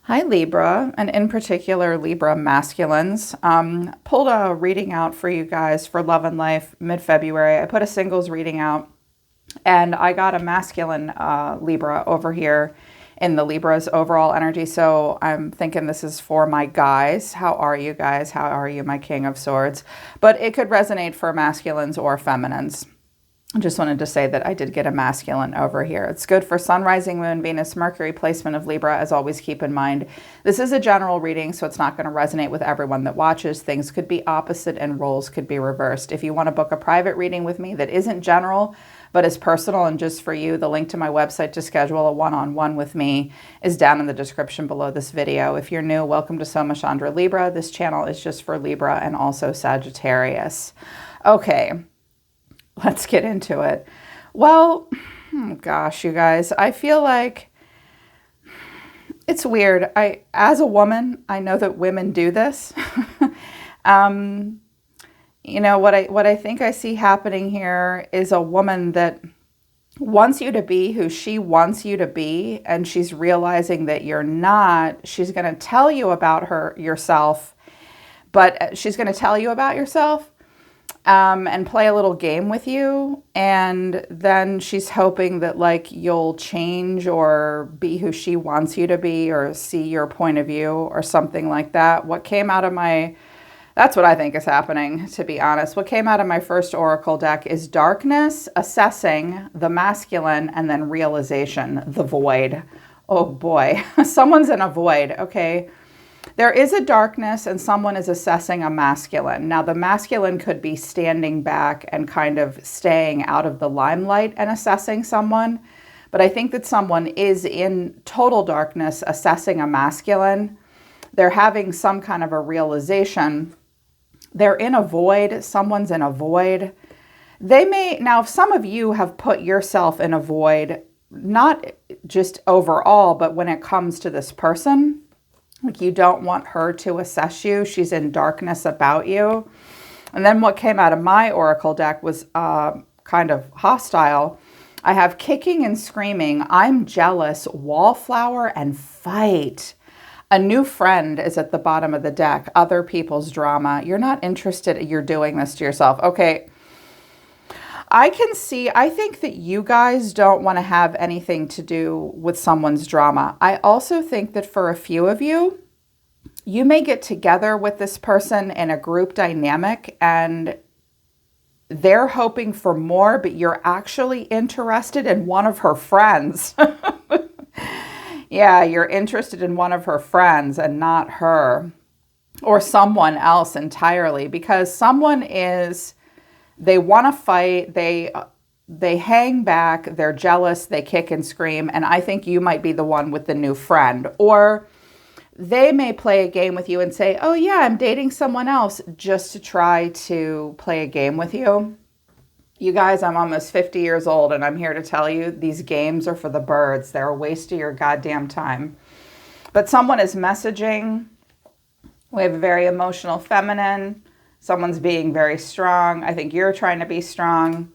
Hi Libra, and in particular Libra masculines. Pulled a reading out for you guys for Love and Life mid-February. I put a singles reading out and I got a masculine Libra over here in the Libra's overall energy. So I'm thinking this is for my guys. How are you guys? How are you, my King of Swords? But it could resonate for masculines or feminines. I just wanted to say that I did get a masculine over here. It's good for Sun, Rising, Moon, Venus, Mercury placement of Libra. As always, keep in mind, this is a general reading, so it's not going to resonate with everyone that watches. Things could be opposite and roles could be reversed. If you want to book a private reading with me that isn't general, but is personal and just for you, the link to my website to schedule a one-on-one with me is down in the description below this video. If you're new, welcome to Soma Chandra Libra. This channel is just for Libra and also Sagittarius. Okay. Let's get into it. Well, gosh, you guys, I feel like it's weird. As a woman, I know that women do this. You know, what I think I see happening here is a woman that wants you to be who she wants you to be, and she's realizing that you're not. She's going to tell you about yourself, but she's going to tell you about yourself. And play a little game with you, and then she's hoping that like you'll change or be who she wants you to be or see your point of view or something like that. That's what I think is happening, to be honest. What came out of my first oracle deck is darkness, assessing, the masculine, and then realization, the void. Oh boy, someone's in a void, okay? There is a darkness and someone is assessing a masculine. Now, the masculine could be standing back and kind of staying out of the limelight and assessing someone. But I think that someone is in total darkness assessing a masculine. They're having some kind of a realization. They're in a void. Someone's in a void. Now, if some of you have put yourself in a void, not just overall, but when it comes to this person, like you don't want her to assess you. She's in darkness about you. And then what came out of my oracle deck was kind of hostile. I have kicking and screaming, I'm jealous, wallflower, and fight. A new friend is at the bottom of the deck. Other people's drama. You're not interested. You're doing this to yourself. Okay. I think that you guys don't want to have anything to do with someone's drama. I also think that for a few of you, you may get together with this person in a group dynamic and they're hoping for more, but you're actually interested in one of her friends. Yeah, you're interested in one of her friends and not her or someone else entirely, because they want to fight, they hang back, they're jealous, they kick and scream, and I think you might be the one with the new friend. Or they may play a game with you and say, oh yeah, I'm dating someone else, just to try to play a game with you. You guys, I'm almost 50 years old, and I'm here to tell you these games are for the birds. They're a waste of your goddamn time. But someone is messaging. We have a very emotional feminine. Someone's being very strong. I think you're trying to be strong.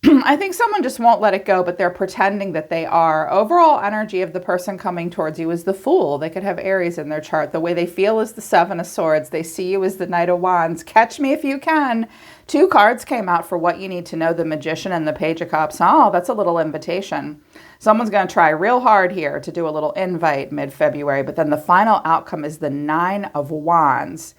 I think someone just won't let it go, but they're pretending that they are. Overall energy of the person coming towards you is the Fool. They could have Aries in their chart. The way they feel is the Seven of Swords. They see you as the Knight of Wands. Catch me if you can. 2 cards came out for what you need to know, the Magician and the Page of Cups. Oh, that's a little invitation. Someone's going to try real hard here to do a little invite mid-February, but then the final outcome is the Nine of Wands.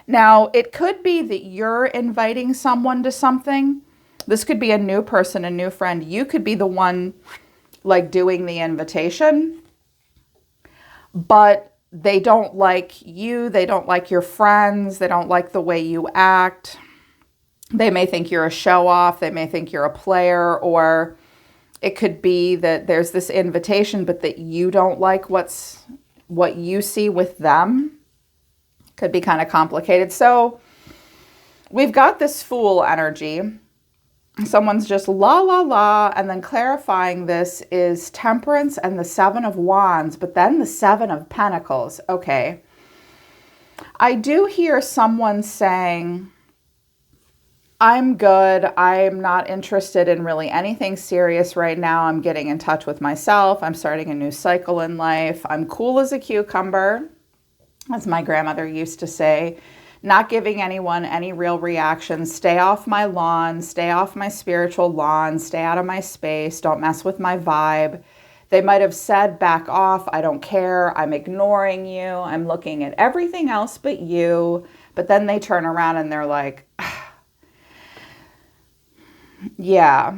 Now, it could be that you're inviting someone to something. This could be a new person, a new friend. You could be the one like doing the invitation, but they don't like you. They don't like your friends. They don't like the way you act. They may think you're a show off. They may think you're a player, or it could be that there's this invitation, but that you don't like what you see with them. Could be kind of complicated. So we've got this Fool energy. Someone's just la, la, la, and then clarifying this is Temperance and the Seven of Wands, but then the Seven of Pentacles. Okay. I do hear someone saying, I'm good. I'm not interested in really anything serious right now. I'm getting in touch with myself. I'm starting a new cycle in life. I'm cool as a cucumber, as my grandmother used to say. Not giving anyone any real reaction. Stay off my lawn. Stay off my spiritual lawn. Stay out of my space. Don't mess with my vibe. They might have said, back off. I don't care. I'm ignoring you. I'm looking at everything else but you. But then they turn around and they're like, yeah,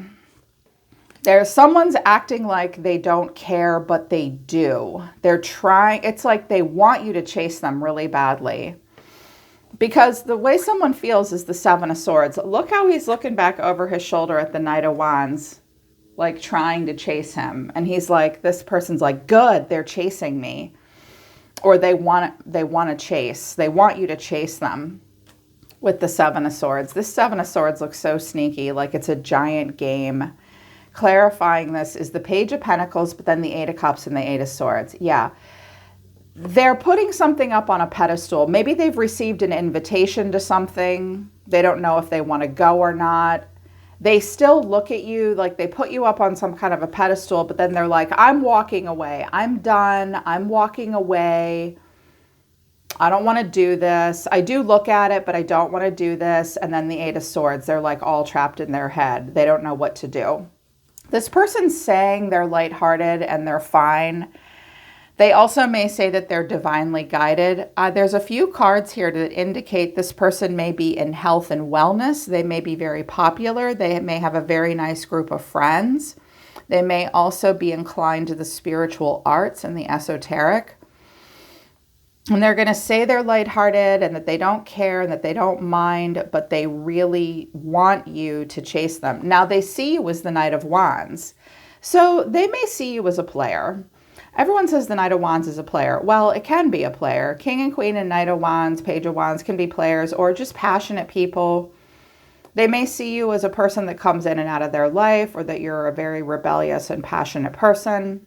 there's someone's acting like they don't care, but they do. They're trying. It's like they want you to chase them really badly. Because the way someone feels is the Seven of Swords. Look how he's looking back over his shoulder at the Knight of Wands, like trying to chase him. And he's like, this person's like, good, they're chasing me. Or they want to chase. They want you to chase them with the Seven of Swords. This Seven of Swords looks so sneaky, like it's a giant game. Clarifying this is the Page of Pentacles, but then the Eight of Cups and the Eight of Swords. Yeah. They're putting something up on a pedestal. Maybe they've received an invitation to something. They don't know if they want to go or not. They still look at you like they put you up on some kind of a pedestal, but then they're like, I'm walking away. I'm done. I'm walking away. I don't want to do this. I do look at it, but I don't want to do this. And then the Eight of Swords, they're like all trapped in their head. They don't know what to do. This person's saying they're lighthearted and they're fine. They also may say that they're divinely guided. There's a few cards here that indicate this person may be in health and wellness. They may be very popular. They may have a very nice group of friends. They may also be inclined to the spiritual arts and the esoteric. And they're going to say they're lighthearted and that they don't care and that they don't mind, but they really want you to chase them. Now, they see you as the Knight of Wands. So they may see you as a player. Everyone says the Knight of Wands is a player. Well, it can be a player. King and Queen and Knight of Wands, Page of Wands can be players or just passionate people. They may see you as a person that comes in and out of their life, or that you're a very rebellious and passionate person.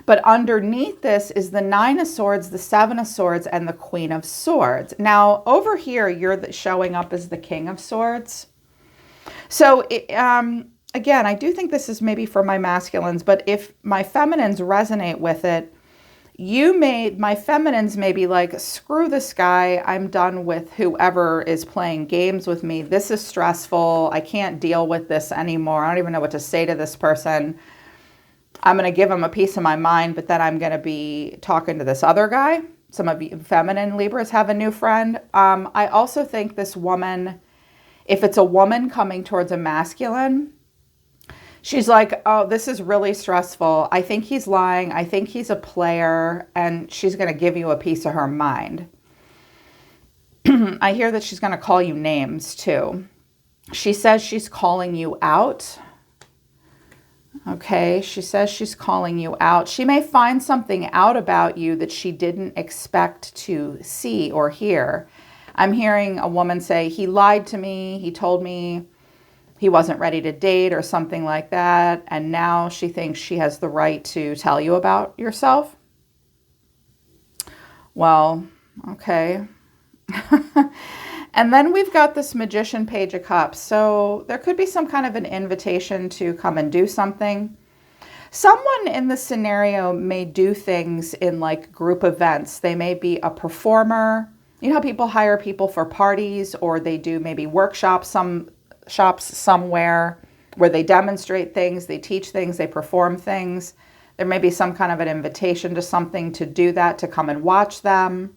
But underneath this is the Nine of Swords, the Seven of Swords, and the Queen of Swords. Now, over here, you're showing up as the King of Swords. So, again, I do think this is maybe for my masculines, but if my feminines resonate with it, my feminines may be like, screw this guy. I'm done with whoever is playing games with me. This is stressful. I can't deal with this anymore. I don't even know what to say to this person. I'm going to give him a piece of my mind, but then I'm going to be talking to this other guy. Some of you feminine Libras have a new friend. I also think this woman, if it's a woman coming towards a masculine, she's like, oh, this is really stressful. I think he's lying. I think he's a player. And she's going to give you a piece of her mind. I hear that she's going to call you names too. She says she's calling you out. Okay, she says she's calling you out. She may find something out about you that she didn't expect to see or hear. I'm hearing a woman say, he lied to me. He told me he wasn't ready to date or something like that. And now she thinks she has the right to tell you about yourself. Well, okay. And then we've got this Magician, Page of Cups. So there could be some kind of an invitation to come and do something. Someone in this scenario may do things in like group events. They may be a performer. You know how people hire people for parties, or they do maybe workshops, some shops somewhere where they demonstrate things, they teach things, they perform things. There may be some kind of an invitation to something to do that, to come and watch them.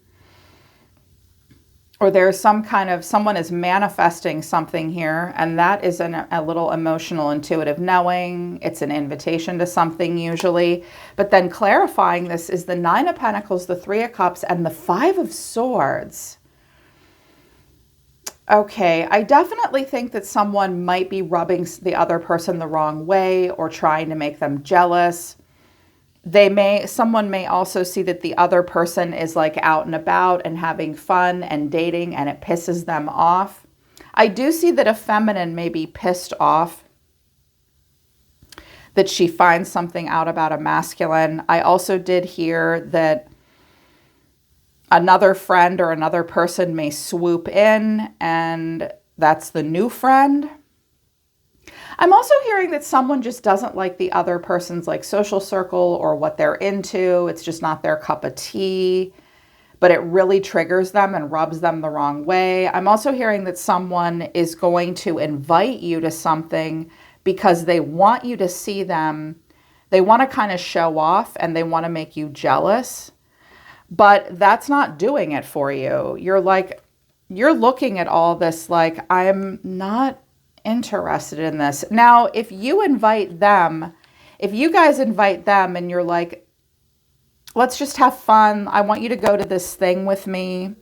Or there's some kind of, someone is manifesting something here, and that is a little emotional, intuitive knowing. It's an invitation to something usually. But then clarifying this is the Nine of Pentacles, the Three of Cups, and the Five of Swords. Okay, I definitely think that someone might be rubbing the other person the wrong way or trying to make them jealous. Someone may also see that the other person is like out and about and having fun and dating, and it pisses them off. I do see that a feminine may be pissed off that she finds something out about a masculine. I also did hear that another friend or another person may swoop in and that's the new friend. I'm also hearing that someone just doesn't like the other person's like social circle or what they're into. It's just not their cup of tea, but it really triggers them and rubs them the wrong way. I'm also hearing that someone is going to invite you to something because they want you to see them. They want to kind of show off and they want to make you jealous, but that's not doing it for you. You're looking at all this like, I'm not interested in this. Now, if you guys invite them and you're like, let's just have fun. I want you to go to this thing with me.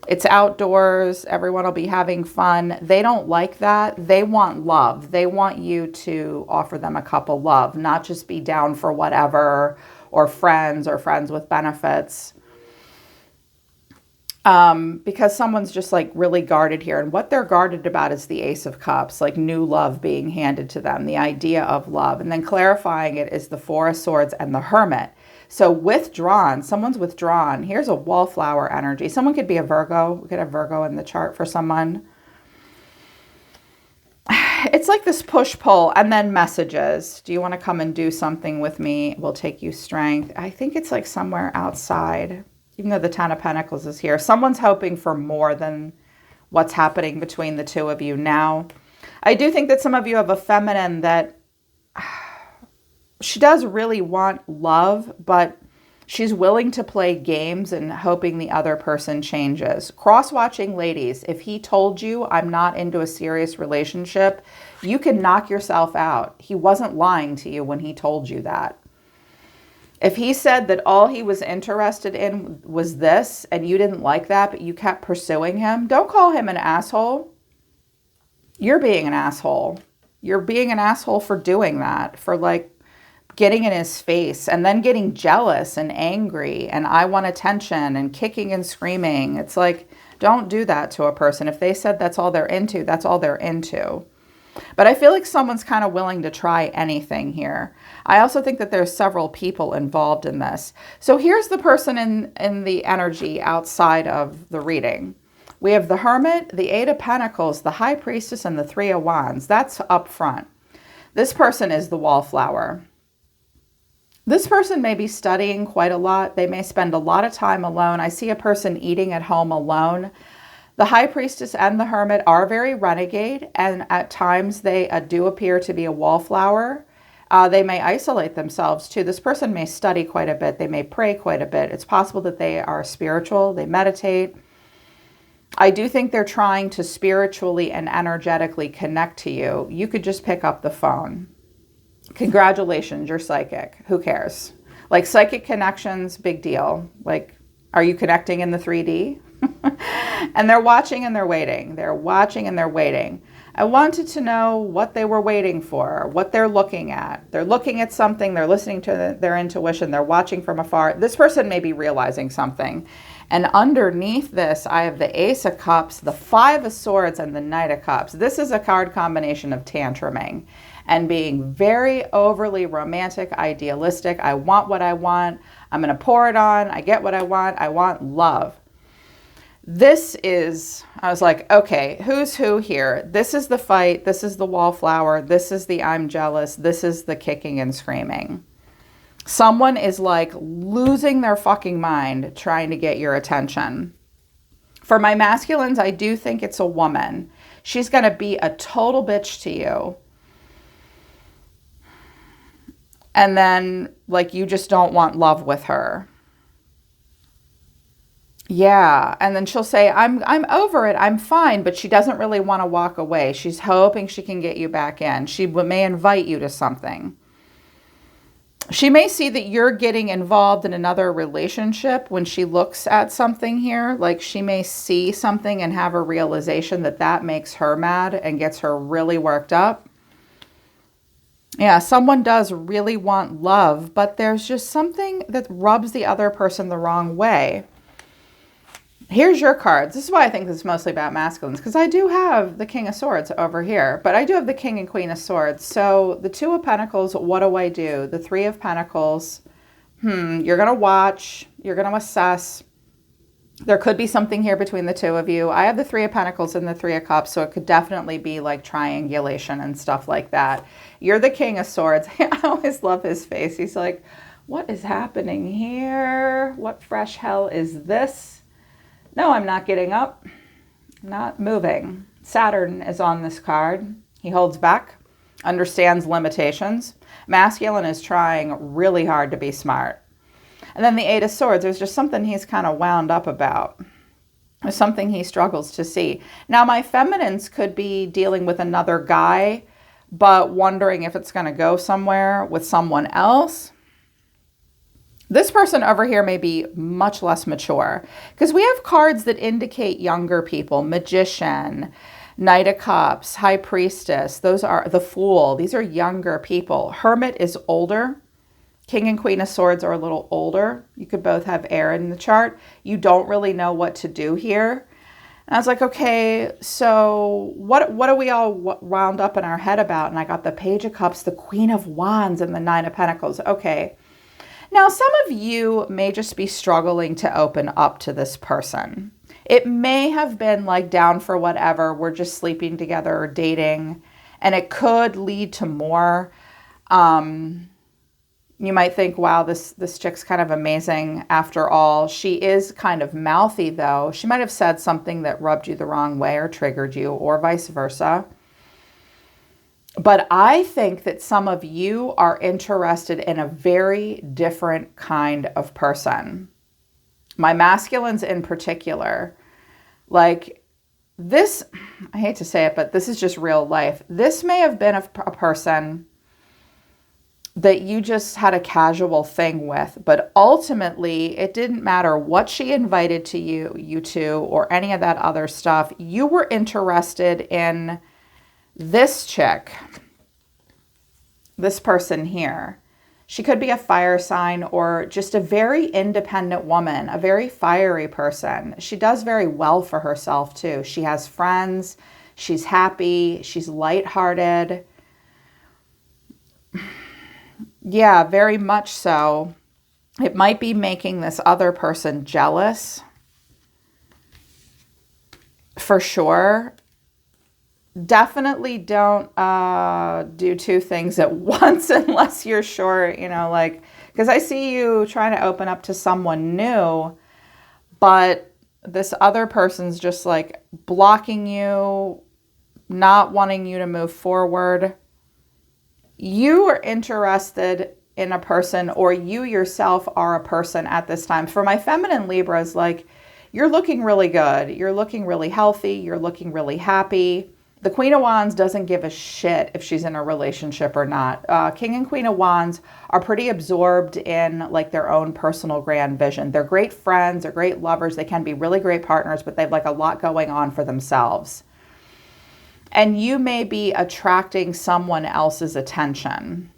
It's outdoors. Everyone will be having fun. They don't like that. They want love. They want you to offer them a cup of love, not just be down for whatever or friends with benefits. Because someone's just like really guarded here. And what they're guarded about is the Ace of Cups, like new love being handed to them, the idea of love. And then clarifying it is the Four of Swords and the Hermit. So withdrawn, someone's withdrawn. Here's a wallflower energy. Someone could be a Virgo. We could have Virgo in the chart for someone. It's like this push-pull and then messages. Do you want to come and do something with me? We'll take you strength. I think it's like somewhere outside, even though the Ten of Pentacles is here. Someone's hoping for more than what's happening between the two of you now. I do think that some of you have a feminine that she does really want love, but she's willing to play games and hoping the other person changes. Cross-watching ladies, if he told you I'm not into a serious relationship, you can knock yourself out. He wasn't lying to you when he told you that. If he said that all he was interested in was this and you didn't like that, but you kept pursuing him, don't call him an asshole. You're being an asshole. You're being an asshole for doing that, for like getting in his face and then getting jealous and angry and I want attention and kicking and screaming. It's like, don't do that to a person. If they said that's all they're into, that's all they're into. But I feel like someone's kind of willing to try anything here. I also think that there's several people involved in this. So here's the person in the energy outside of the reading. We have the Hermit, the Eight of Pentacles, the High Priestess, and the Three of Wands. That's up front. This person is the wallflower. This person may be studying quite a lot. They may spend a lot of time alone. I see a person eating at home alone. The High Priestess and the Hermit are very renegade, and at times they do appear to be a wallflower. They may isolate themselves too. This person may study quite a bit. They may pray quite a bit. It's possible that they are spiritual. They meditate. I do think they're trying to spiritually and energetically connect to you. You could just pick up the phone. Congratulations, you're psychic. Who cares? Like psychic connections, big deal. Like, are you connecting in the 3D? And they're watching and they're waiting. They're watching and they're waiting. I wanted to know what they were waiting for, what they're looking at. They're looking at something. They're listening to their intuition. They're watching from afar. This person may be realizing something. And underneath this, I have the Ace of Cups, the Five of Swords, and the Knight of Cups. This is a card combination of tantruming and being very overly romantic, idealistic. I want what I want. I'm going to pour it on. I get what I want. I want love. This is, I was like, okay, who's who here? This is the fight. This is the wallflower. This is the I'm jealous. This is the kicking and screaming. Someone is like losing their fucking mind trying to get your attention. For my masculines, I do think it's a woman. She's going to be a total bitch to you. And then, like, you just don't want love with her. Yeah, and then she'll say, I'm over it, I'm fine, but she doesn't really want to walk away. She's hoping she can get you back in. She may invite you to something. She may see that you're getting involved in another relationship when she looks at something here. Like, she may see something and have a realization that that makes her mad and gets her really worked up. Yeah, someone does really want love, but there's just something that rubs the other person the wrong way. Here's your cards. This is why I think this is mostly about masculines, because I do have the King of Swords over here, but I do have the King and Queen of Swords. So the Two of Pentacles, what do I do? The Three of Pentacles, you're going to watch, you're going to assess. There could be something here between the two of you. I have the Three of Pentacles and the Three of Cups, so it could definitely be like triangulation and stuff like that. You're the King of Swords. I always love his face. He's like, what is happening here? What fresh hell is this? No, I'm not getting up. Not moving. Saturn is on this card. He holds back, understands limitations. Masculine is trying really hard to be smart. And then the Eight of Swords, there's just something he's kind of wound up about. There's something he struggles to see. Now, my feminines could be dealing with another guy, but wondering if it's going to go somewhere with someone else. This person over here may be much less mature because we have cards that indicate younger people. Magician, Knight of Cups, High Priestess. Those are the Fool. These are younger people. Hermit is older. King and Queen of Swords are a little older. You could both have air in the chart. You don't really know what to do here. And I was like, okay, so what are we all wound up in our head about? And I got the Page of Cups, the Queen of Wands, and the Nine of Pentacles. Okay. Now, some of you may just be struggling to open up to this person. It may have been like down for whatever. We're just sleeping together or dating, and it could lead to more. You might think, wow, this chick's kind of amazing after all. She is kind of mouthy, though. She might have said something that rubbed you the wrong way or triggered you, or vice versa. But I think that some of you are interested in a very different kind of person. My masculines in particular. Like this, I hate to say it, but this is just real life. This may have been a person that you just had a casual thing with, but ultimately it didn't matter what she invited to you to, or any of that other stuff. You were interested in this chick, this person here. She could be a fire sign or just a very independent woman, a very fiery person. She does very well for herself too. She has friends, she's happy, she's lighthearted. Yeah, very much so. It might be making this other person jealous. For sure. Definitely don't do two things at once unless you're sure, like, because I see you trying to open up to someone new, but this other person's just like blocking you, not wanting you to move forward. You are interested in a person, or you yourself are a person at this time. For my feminine Libras, like, you're looking really good. You're looking really healthy. You're looking really happy. The Queen of Wands doesn't give a shit if she's in a relationship or not. King and Queen of Wands are pretty absorbed in like their own personal grand vision. They're great friends. They're great lovers. They can be really great partners, but they've like a lot going on for themselves. And you may be attracting someone else's attention.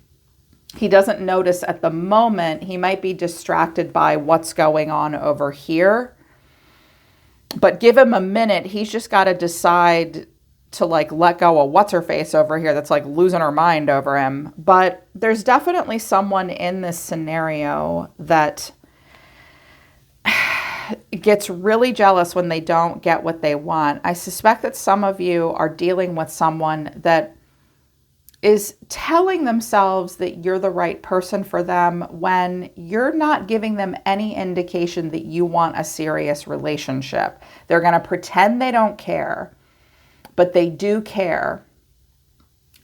He doesn't notice at the moment. He might be distracted by what's going on over here. But give him a minute. He's just got to decide to like let go of what's her face over here that's like losing her mind over him. But there's definitely someone in this scenario that gets really jealous when they don't get what they want. I suspect that some of you are dealing with someone that is telling themselves that you're the right person for them when you're not giving them any indication that you want a serious relationship. They're going to pretend they don't care, but they do care.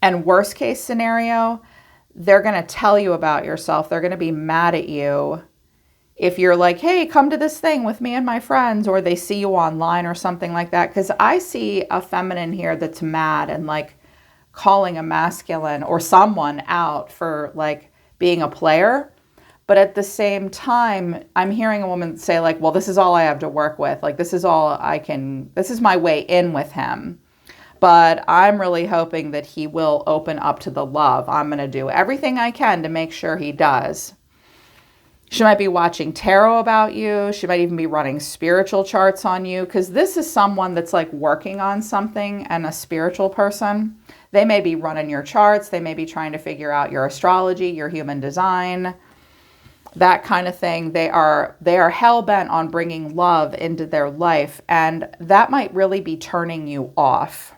And worst case scenario, they're going to tell you about yourself. They're going to be mad at you if you're like, hey, come to this thing with me and my friends, or they see you online or something like that. Because I see a feminine here that's mad and like calling a masculine or someone out for like being a player. But at the same time, I'm hearing a woman say like, well, this is all I have to work with. Like, this is all I can, this is my way in with him. But I'm really hoping that he will open up to the love. I'm going to do everything I can to make sure he does. She might be watching tarot about you. She might even be running spiritual charts on you, because this is someone that's like working on something and a spiritual person. They may be running your charts. They may be trying to figure out your astrology, your human design. that kind of thing. They are hell-bent on bringing love into their life, and that might really be turning you off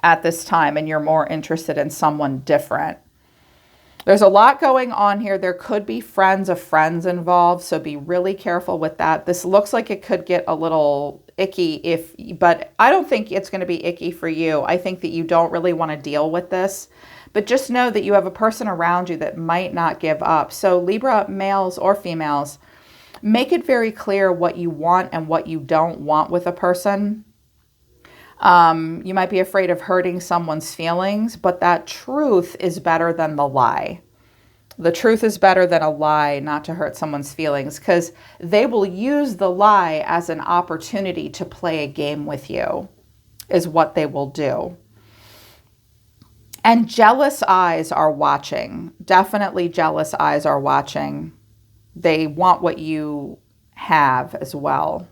at this time, and you're more interested in someone different. There's a lot going on here. There could be friends of friends involved, so be really careful with that. This looks like it could get a little icky, but I don't think it's going to be icky for you. I think that you don't really want to deal with this, but just know that you have a person around you that might not give up. So Libra males or females, make it very clear what you want and what you don't want with a person. You might be afraid of hurting someone's feelings, but that truth is better than the lie. The truth is better than a lie, not to hurt someone's feelings, because they will use the lie as an opportunity to play a game with you, is what they will do. And jealous eyes are watching. Definitely jealous eyes are watching. They want what you have as well.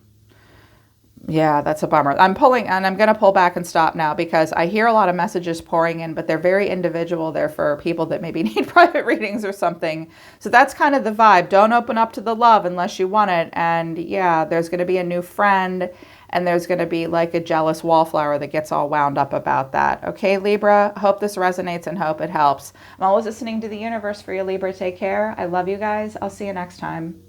Yeah, that's a bummer. I'm pulling, and I'm going to pull back and stop now because I hear a lot of messages pouring in, but they're very individual. They're for people that maybe need private readings or something. So that's kind of the vibe. Don't open up to the love unless you want it. And yeah, there's going to be a new friend, and there's going to be like a jealous wallflower that gets all wound up about that. Okay, Libra, hope this resonates and hope it helps. I'm always listening to the universe for you, Libra. Take care. I love you guys. I'll see you next time.